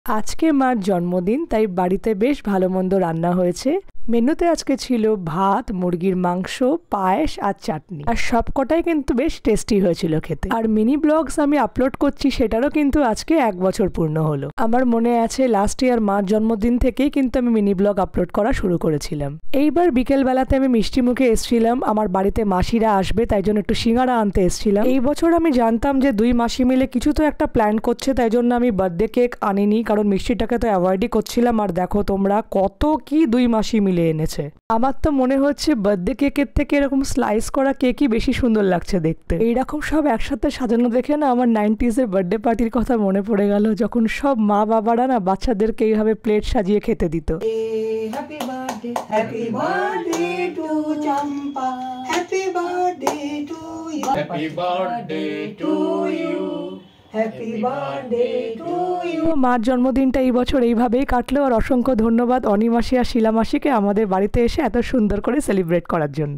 আজকে মার জন্মদিন, তাই বাড়িতে বেশ ভালো মন্দ রান্না হয়েছে। মেনুতে আজকে ছিল ভাত, মুরগির মাংস, পায়েস আর চাটনি। আর সবকটাই কিন্তু বেশ টেস্টি হয়েছিল খেতে। আর মিনি ব্লগস আমি আপলোড করছি, সেটারও কিন্তু আজকে 1 বছর পূর্ণ হলো। আমার মনে আছে লাস্ট ইয়ার মার জন্মদিন থেকেই কিন্তু আমি মিনি ব্লগ আপলোড করা শুরু করেছিলাম। এইবার বিকেল বেলাতে আমি মিষ্টি মুখে এসেছিলাম, আমার বাড়িতে মাসিরা আসবে, তাই জন্য একটু সিঙ্গারা আনতে এসেছিলাম। এই বছর আমি জানতাম যে 2 মাসি মিলে কিছু তো একটা প্ল্যান করছে, তাই জন্য আমি বার্থডে কেক আনিনি, কারণ মিষ্টিটাকে তো অ্যাভয়েডই করছিলাম। আর দেখো তোমরা কত কি 2 মাসি মিলে এনেছে। আমার তো মনে হচ্ছে বার্থডে কেকের থেকে এরকম স্লাইস করা কেকই বেশি সুন্দর লাগছে দেখতে। এইরকম সব একসাথে সাজানো দেখে না আমার 90s এর বার্থডে পার্টির কথা মনে পড়ে গেল, যখন সব মা বাবারা না বাচ্চাদেরকে এইভাবে প্লেট সাজিয়ে খেতে দিত। Happy birthday, happy birthday to Champa, happy birthday to you, happy birthday to you, happy birthday to you. মার জন্মদিনটা এই বছর এইভাবেই কাটলো। আর অসংখ্য ধন্যবাদ অনিমাসি আর শিলামাসিকে আমাদের বাড়িতে এসে এত সুন্দর করে সেলিব্রেট করার জন্য।